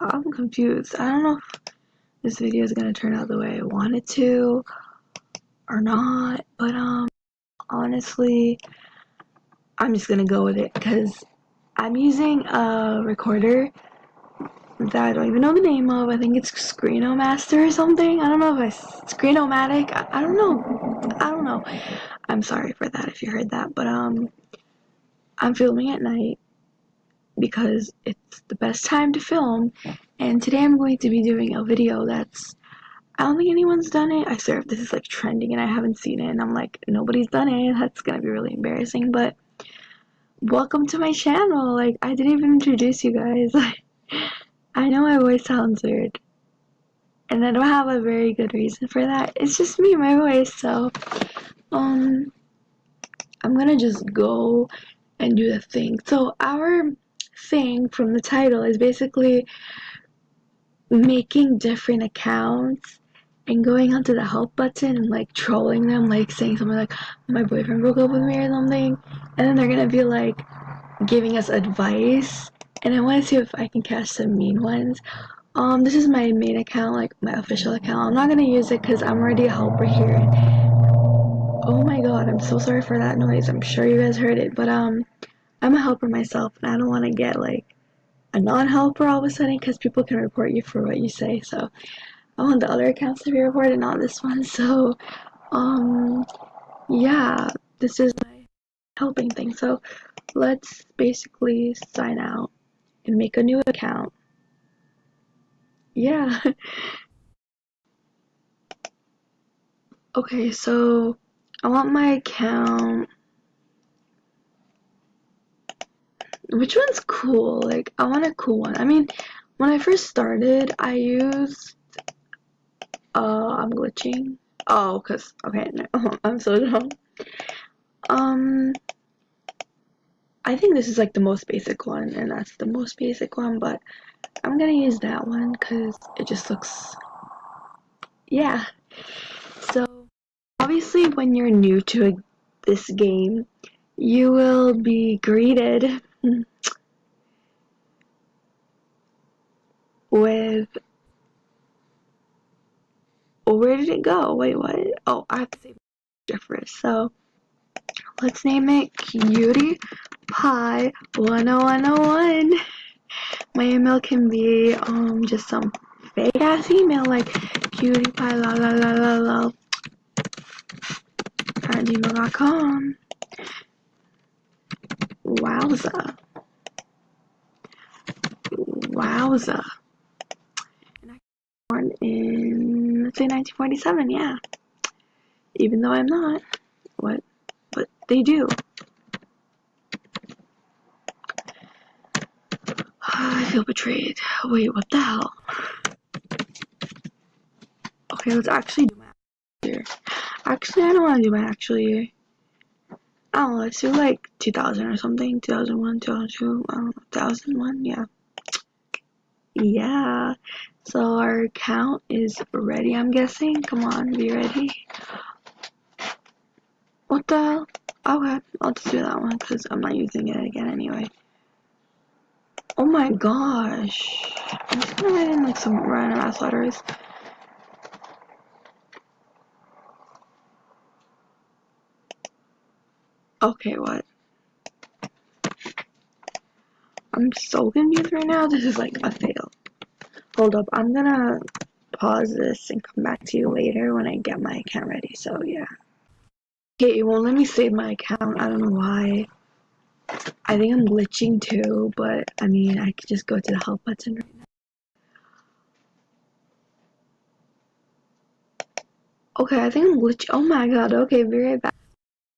I'm confused. I don't know if this video is gonna turn out the way I want it to or not, but honestly, I'm just gonna go with it because I'm using a recorder that I don't even know the name of. I think it's Screenomaster or something. I don't know if Screenomatic. I don't know. I don't know. I'm sorry for that if you heard that, but I'm filming at night because it's the best time to film, and today I'm going to be doing a video that's, I don't think anyone's done it. I swear if this is like trending and I haven't seen it and I'm like, nobody's done it, that's gonna be really embarrassing, but welcome to my channel. Like, I didn't even introduce you guys. I know my voice sounds weird, and I don't have a very good reason for that. It's just me, my voice, so, I'm gonna just go and do the thing. So, our thing from the title is basically making different accounts and going onto the help button and like trolling them, like saying something like, my boyfriend broke up with me or something, and then they're gonna be like giving us advice, and I want to see if I can catch some mean ones. This is my main account, like my official account. I'm not gonna use it because I'm already a helper here. Oh my god, I'm so sorry for that noise. I'm sure you guys heard it, but I'm a helper myself, and I don't want to get like a non-helper all of a sudden because people can report you for what you say. So I want the other accounts to be reported, not this one. So yeah, this is my helping thing. So let's basically sign out and make a new account. Yeah. Okay, so I want my account. Which one's cool? Like, I want a cool one. I mean, when I first started, I used, I'm glitching. Oh, okay, no, I'm so dumb. I think this is like the most basic one, and that's the most basic one, but I'm gonna use that one because it just looks, yeah. So, obviously, when you're new to this game, you will be greeted with, oh, where did it go? Wait, what? Oh, I have to save it first. So, let's name it Cutie Pie 10101. My email can be just some fake ass email like cutie pie la la la la la at gmail.com. Wowza. Wowza. And I was born in, let's say, 1947, yeah. Even though I'm not. What? But they do. I feel betrayed. Wait, what the hell? Okay, let's actually do my actual year. Actually, I don't want to do my actual year. I don't know, let's do like 2000 or something. 2001, 2002, I don't know, 2001, yeah. Yeah. So our account is ready, I'm guessing. Come on, be ready. What the hell? Okay, I'll just do that one because I'm not using it again anyway. Oh my gosh. I'm just gonna write in like some random ass letters. Okay, what? I'm so confused right now. This is like a fail. Hold up, I'm gonna pause this and come back to you later when I get my account ready, so yeah. Okay, it won't let me save my account. I don't know why. I think I'm glitching too, but I mean, I could just go to the help button right now. Okay, I think I'm glitching. Oh my god, okay, be right back.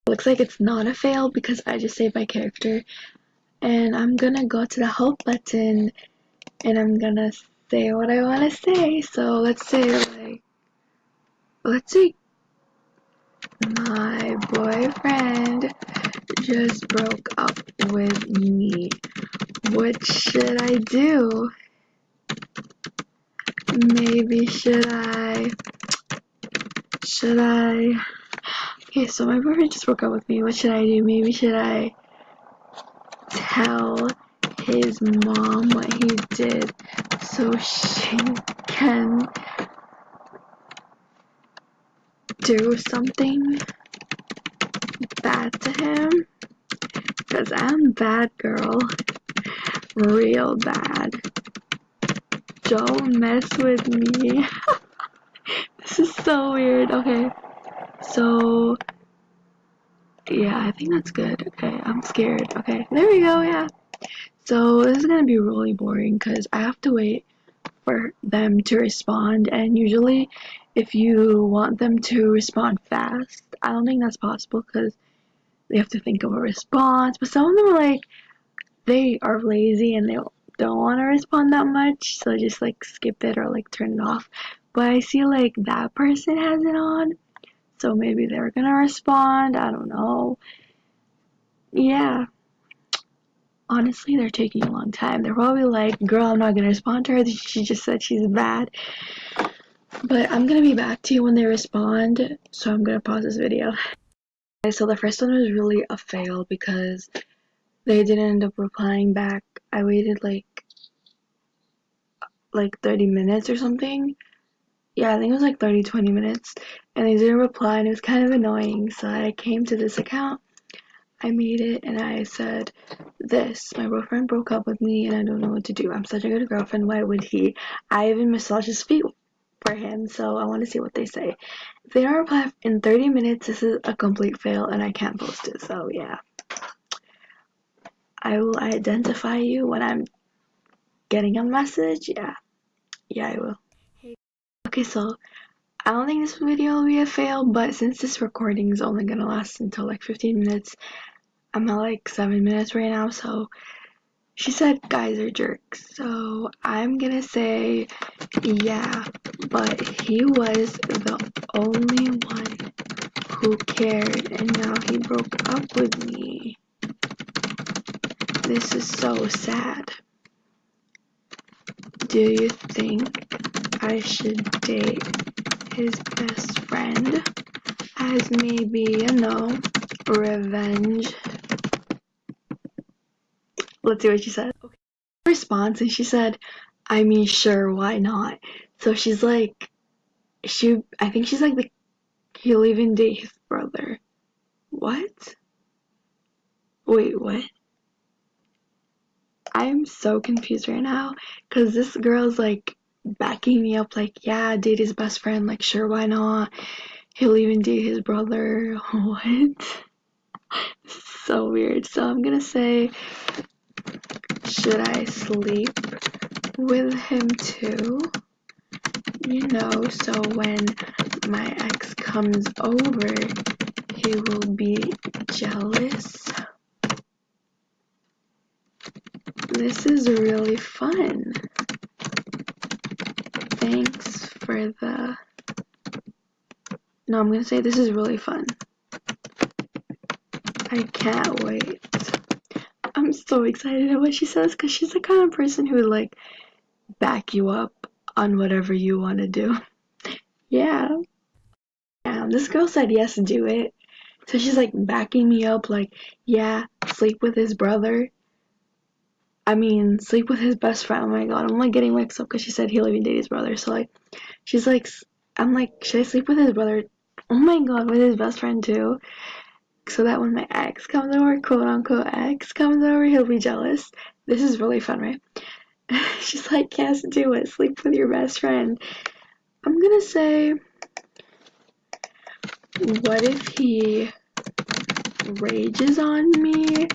Looks like it's not a fail because I just saved my character. And I'm gonna go to the help button and I'm gonna say what I wanna say. So let's say my boyfriend just broke up with me. What should I do? Maybe should I? Okay, so my boyfriend just broke up with me. What should I do? Maybe should I tell his mom what he did so so she can do something bad to him. Cause I'm bad girl. Real bad. Don't mess with me. This is so weird. Okay. So yeah, I think that's good. Okay, I'm scared. Okay, there we go, yeah. So this is gonna be really boring because I have to wait for them to respond, and usually if you want them to respond fast, I don't think that's possible because they have to think of a response. But some of them are like, they are lazy and they don't want to respond that much, so just like skip it or like turn it off. But I see like that person has it on, so maybe they're gonna respond. I don't know. Yeah, honestly, they're taking a long time. They're probably like, girl, I'm not gonna respond to her. She just said she's bad. But I'm gonna be back to you when they respond, so I'm gonna pause this video. Okay, so the first one was really a fail because they didn't end up replying back. I waited like 30 minutes or something. Yeah, I think it was like 20 minutes, and they didn't reply, and it was kind of annoying. So I came to this account, I made it, and I said this: my boyfriend broke up with me and I don't know what to do. I'm such a good girlfriend, why would he? I even massaged his feet for him, so I want to see what they say. If they don't reply in 30 minutes, this is a complete fail and I can't post it. So yeah, I will identify you when I'm getting a message. Yeah, I will. Okay, so I don't think this video will be a fail, but since this recording is only gonna last until like 15 minutes, I'm at like 7 minutes right now, so she said guys are jerks, so I'm gonna say yeah, but he was the only one who cared and now he broke up with me. This is so sad. Do you think I should date his best friend as maybe, revenge? Let's see what she said. Okay. Response, and she said, I mean, sure, why not? So she's like, I think she's like he'll even date his brother. What? Wait, what? I'm so confused right now because this girl's like backing me up, like, yeah, date his best friend, like, sure, why not? He'll even date his brother. What? So weird. So I'm gonna say, should I sleep with him too? So when my ex comes over, he will be jealous. This is really fun. Thanks for the... No, I'm gonna say this is really fun. I can't wait. I'm so excited at what she says because she's the kind of person who would like back you up on whatever you want to do. Yeah. This girl said yes, do it. So she's like backing me up, like, yeah, sleep with his brother. I mean, sleep with his best friend. Oh my god, I'm like getting mixed up because she said he'll even date his brother. So like, she's like, I'm like, should I sleep with his brother? Oh my god, with his best friend too? So that when my ex comes over, quote unquote ex comes over, he'll be jealous. This is really fun, right? She's like, yes, do it. Sleep with your best friend. I'm gonna say, what if he rages on me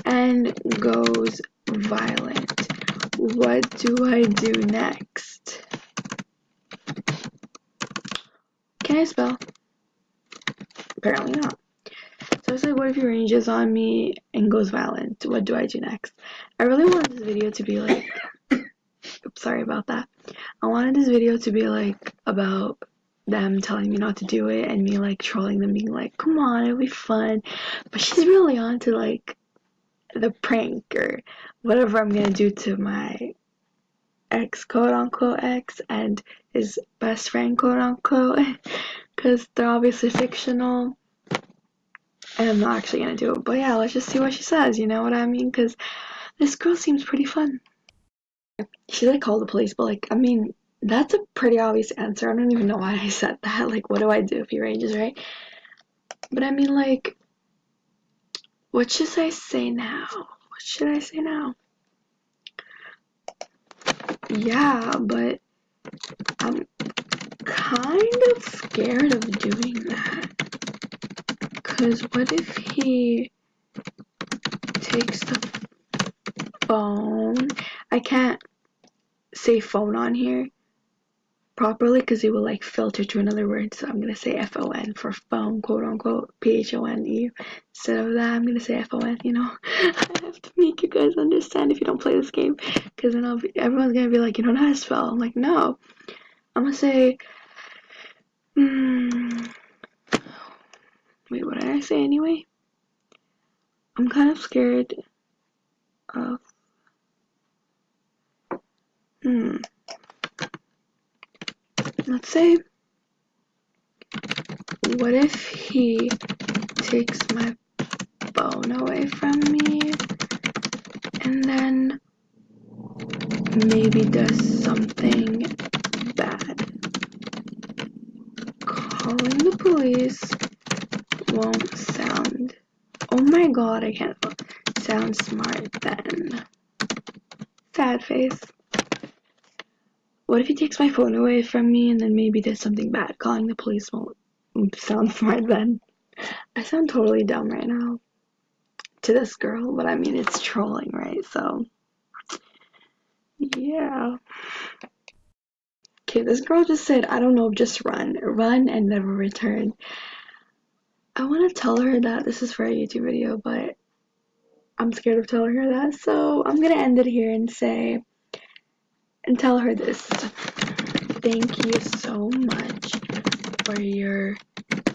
and goes violent? What do I do next? Can I spell? Apparently not. So I said, what if he rages on me and goes violent? What do I do next? I really wanted this video to be like, oops, sorry about that. I wanted this video to be like about them telling me not to do it and me like trolling them, being like, come on, it'll be fun. But she's really on to like the prank or whatever I'm gonna do to my ex, quote unquote ex, and his best friend, quote unquote, because they're obviously fictional. And I'm not actually gonna do it. But yeah, let's just see what she says, you know what I mean? Because this girl seems pretty fun. She like called the police, but like, I mean, that's a pretty obvious answer. I don't even know why I said that. Like, what do I do if he rages, right? But I mean, like, what should I say now? What should I say now? Yeah, but I'm kind of scared of doing that. Cause what if he takes the phone? I can't say phone on here properly because it will like filter to another word. So I'm gonna say FON for phone, quote unquote, PHONE. Instead of that, I'm gonna say FON. You know, I have to make you guys understand if you don't play this game, because then everyone's gonna be like, you don't know how to spell. I'm like, no, I'm gonna say. Wait, what did I say anyway? I'm kind of scared of. Let's say, what if he takes my phone away from me and then maybe does something bad? Calling the police won't sound. Oh my god, I can't sound smart then. Sad face. What if he takes my phone away from me and then maybe does something bad? Calling the police won't sound smart then. I sound totally dumb right now to this girl, but I mean, it's trolling, right? So, yeah. Okay, this girl just said, I don't know, just run. Run and never return. I want to tell her that this is for a YouTube video, but I'm scared of telling her that, so I'm gonna end it here and tell her this. Thank you so much for your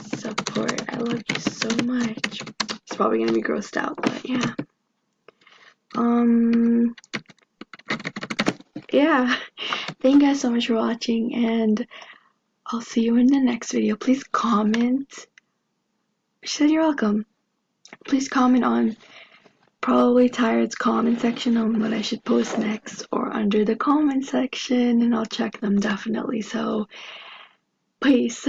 support. I love you so much. It's probably gonna be grossed out, but yeah. Yeah. Thank you guys so much for watching, and I'll see you in the next video. Please comment. She said you're welcome. Please comment on probably Tired's comment section on what I should post next, or under the comment section, and I'll check them definitely. So, peace.